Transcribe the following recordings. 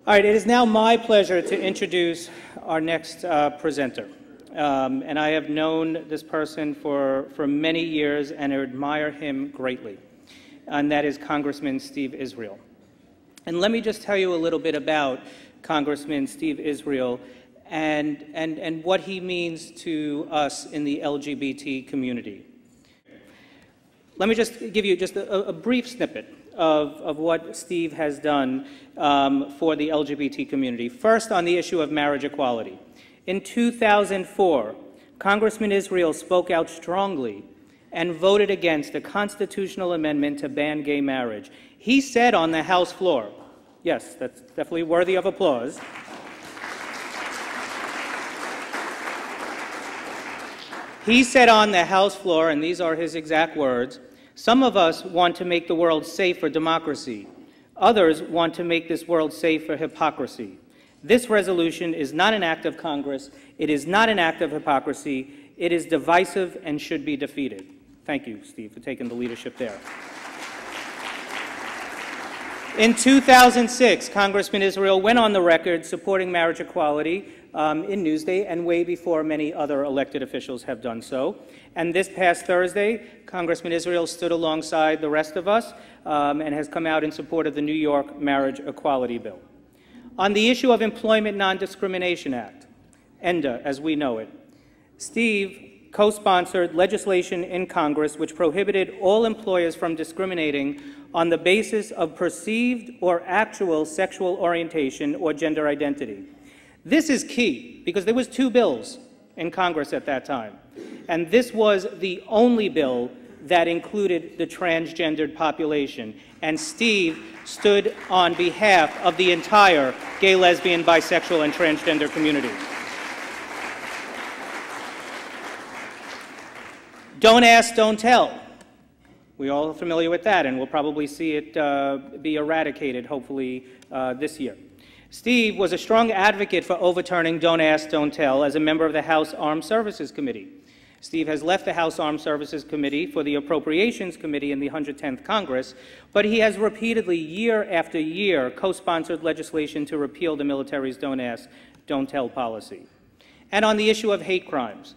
All right, it is now my pleasure to introduce our next presenter. And I have known this person for many years and admire him greatly, and that is Congressman Steve Israel. And let me just tell you a little bit about Congressman Steve Israel and what he means to us in the LGBT community. Let me just give you just a brief snippet of what Steve has done for the LGBT community. First, on the issue of marriage equality. In 2004, Congressman Israel spoke out strongly and voted against a constitutional amendment to ban gay marriage. He said on the House floor, yes, that's definitely worthy of applause, he said on the House floor, and these are his exact words, "Some of us want to make the world safe for democracy. Others want to make this world safe for hypocrisy. This resolution is not an act of Congress. It is not an act of hypocrisy. It is divisive and should be defeated." Thank you, Steve, for taking the leadership there. In 2006, Congressman Israel went on the record supporting marriage equality in Newsday and way before many other elected officials have done so. And this past Thursday, Congressman Israel stood alongside the rest of us and has come out in support of the New York Marriage Equality Bill. On the issue of Employment Non-Discrimination Act, ENDA as we know it, Steve co-sponsored legislation in Congress which prohibited all employers from discriminating on the basis of perceived or actual sexual orientation or gender identity. This is key because there was 2 bills in Congress at that time, and this was the only bill that included the transgendered population, and Steve stood on behalf of the entire gay, lesbian, bisexual, and transgender community. Don't ask, don't tell. We're all familiar with that, and we'll probably see it be eradicated, hopefully, this year. Steve was a strong advocate for overturning Don't Ask, Don't Tell as a member of the House Armed Services Committee. Steve has left the House Armed Services Committee for the Appropriations Committee in the 110th Congress, but he has repeatedly, year after year, co-sponsored legislation to repeal the military's Don't Ask, Don't Tell policy. And on the issue of hate crimes,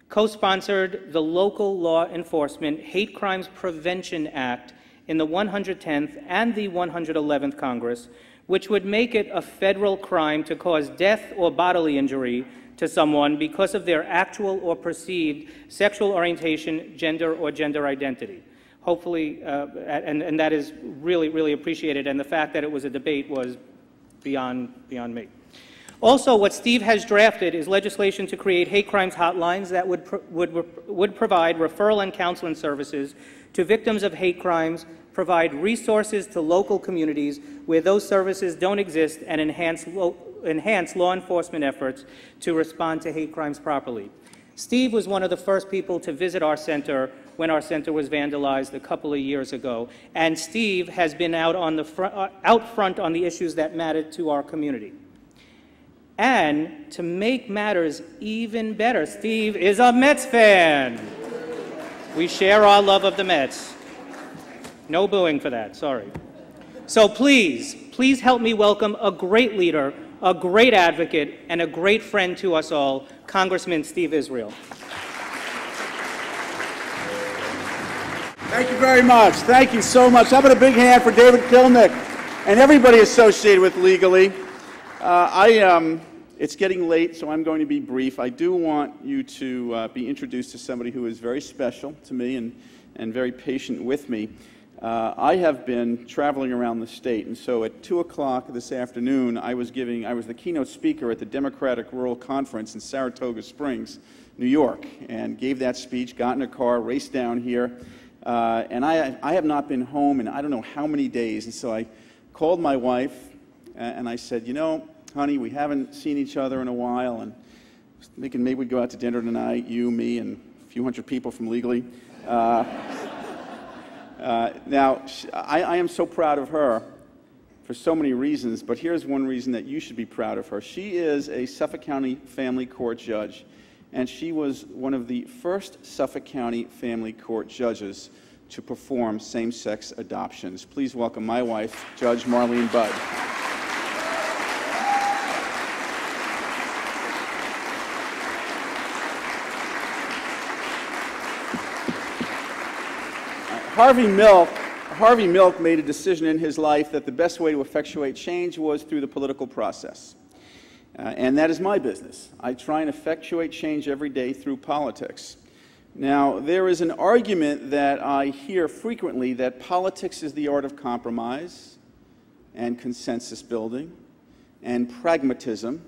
co-sponsored the Local Law Enforcement Hate Crimes Prevention Act in the 110th and the 111th Congress, which would make it a federal crime to cause death or bodily injury to someone because of their actual or perceived sexual orientation, gender, or gender identity. Hopefully, and that is really, really appreciated, and the fact that it was a debate was beyond me. Also, what Steve has drafted is legislation to create hate crimes hotlines that would provide referral and counseling services to victims of hate crimes, provide resources to local communities where those services don't exist, and enhance law enforcement efforts to respond to hate crimes properly. Steve was one of the first people to visit our center when our center was vandalized a couple of years ago, and Steve has been out front on the issues that mattered to our community. And to make matters even better, Steve is a Mets fan. We share our love of the Mets. No booing for that, sorry. So please help me welcome a great leader, a great advocate, and a great friend to us all, Congressman Steve Israel. Thank you very much. Thank you so much. How about a big hand for David Kilnick and everybody associated with Legally. It's getting late, so I'm going to be brief. I do want you to be introduced to somebody who is very special to me and very patient with me. I have been traveling around the state, and so at 2 o'clock this afternoon, I was the keynote speaker at the Democratic Rural Conference in Saratoga Springs, New York, and gave that speech, got in a car, raced down here, and I have not been home in I don't know how many days, and so I called my wife, and I said, you know, honey, we haven't seen each other in a while, and I was thinking maybe we'd go out to dinner tonight, you, me, and a few hundred people from Legally. Now, I am so proud of her for so many reasons, but here's one reason that you should be proud of her. She is a Suffolk County Family Court judge, and she was one of the first Suffolk County Family Court judges to perform same-sex adoptions. Please welcome my wife, Judge Marlene Budd. Harvey Milk made a decision in his life that the best way to effectuate change was through the political process. And that is my business. I try and effectuate change every day through politics. Now, there is an argument that I hear frequently that politics is the art of compromise and consensus building and pragmatism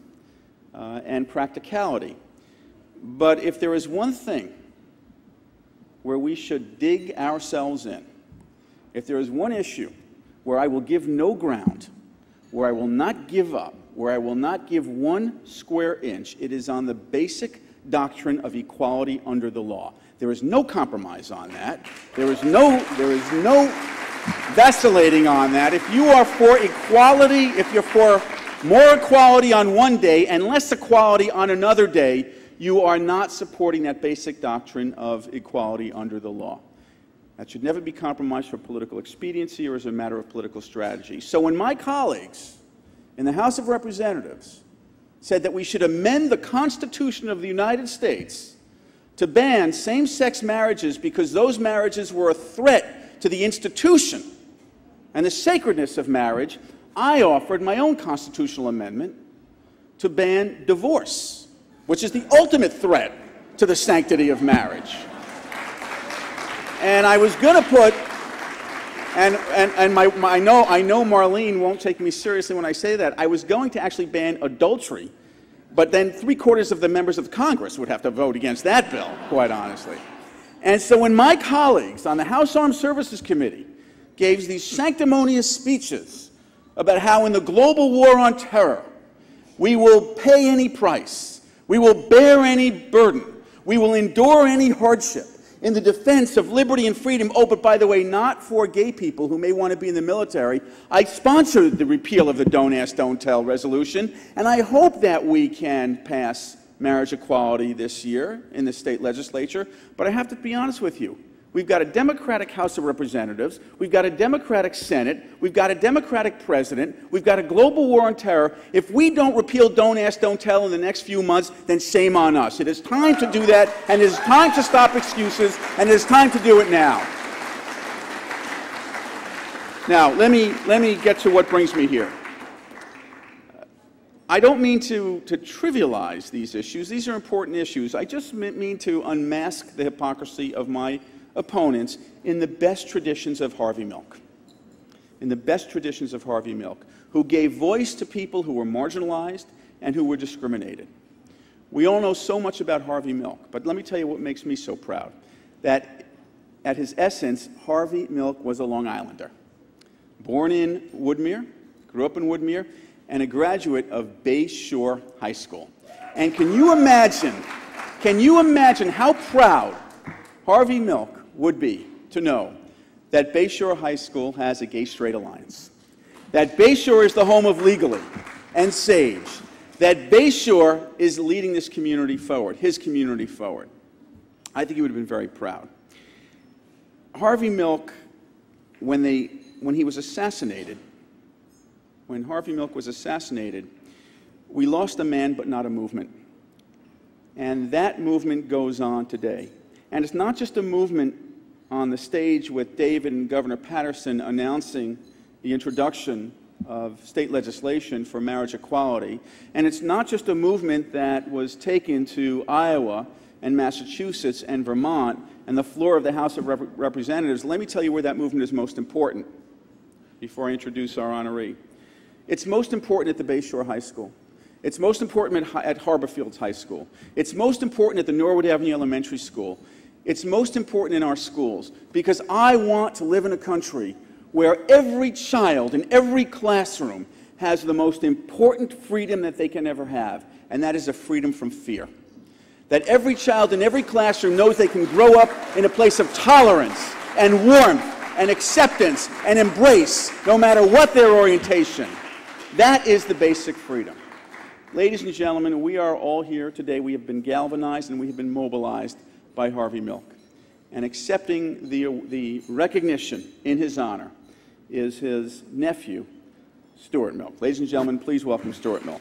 and practicality. But if there is one thing where we should dig ourselves in, if there is one issue where I will give no ground, where I will not give up, where I will not give 1 square inch, it is on the basic doctrine of equality under the law. There is no compromise on that. There is no vacillating on that. If you are for equality, if you're for more equality on one day and less equality on another day, you are not supporting that basic doctrine of equality under the law. That should never be compromised for political expediency or as a matter of political strategy. So when my colleagues in the House of Representatives said that we should amend the Constitution of the United States to ban same-sex marriages because those marriages were a threat to the institution and the sacredness of marriage, I offered my own constitutional amendment to ban divorce, which is the ultimate threat to the sanctity of marriage. And I was going to put, I know Marlene won't take me seriously when I say that, I was going to actually ban adultery, but then 3/4 of the members of Congress would have to vote against that bill, quite honestly. And so when my colleagues on the House Armed Services Committee gave these sanctimonious speeches about how in the global war on terror, we will pay any price, we will bear any burden, we will endure any hardship in the defense of liberty and freedom, oh, but by the way, not for gay people who may want to be in the military, I sponsored the repeal of the Don't Ask, Don't Tell resolution, and I hope that we can pass marriage equality this year in the state legislature. But I have to be honest with you. We've got a Democratic House of Representatives, we've got a Democratic Senate, we've got a Democratic President, we've got a global war on terror. If we don't repeal Don't Ask, Don't Tell in the next few months, then shame on us. It is time to do that, and it is time to stop excuses, and it is time to do it now. Now, let me get to what brings me here. I don't mean to trivialize these issues. These are important issues. I just mean to unmask the hypocrisy of my opponents in the best traditions of Harvey Milk. In the best traditions of Harvey Milk, who gave voice to people who were marginalized and who were discriminated. We all know so much about Harvey Milk, but let me tell you what makes me so proud. That at his essence, Harvey Milk was a Long Islander. Born in Woodmere, grew up in Woodmere, and a graduate of Bay Shore High School. And can you imagine how proud Harvey Milk would be to know that Bay Shore High School has a gay-straight alliance, that Bay Shore is the home of Legally and Sage, that Bay Shore is leading this community forward, his community forward. I think he would have been very proud. Harvey Milk, when he was assassinated, when Harvey Milk was assassinated, we lost a man but not a movement. And that movement goes on today. And it's not just a movement on the stage with David and Governor Patterson announcing the introduction of state legislation for marriage equality. And it's not just a movement that was taken to Iowa and Massachusetts and Vermont and the floor of the House of Representatives. Let me tell you where that movement is most important before I introduce our honoree. It's most important at the Bay Shore High School. It's most important at Harborfields High School. It's most important at the Norwood Avenue Elementary School. It's most important in our schools, because I want to live in a country where every child in every classroom has the most important freedom that they can ever have, and that is a freedom from fear. That every child in every classroom knows they can grow up in a place of tolerance and warmth and acceptance and embrace, no matter what their orientation. That is the basic freedom. Ladies and gentlemen, we are all here today. We have been galvanized and we have been mobilized by Harvey Milk. And accepting the recognition in his honor is his nephew, Stuart Milk. Ladies and gentlemen, please welcome Stuart Milk.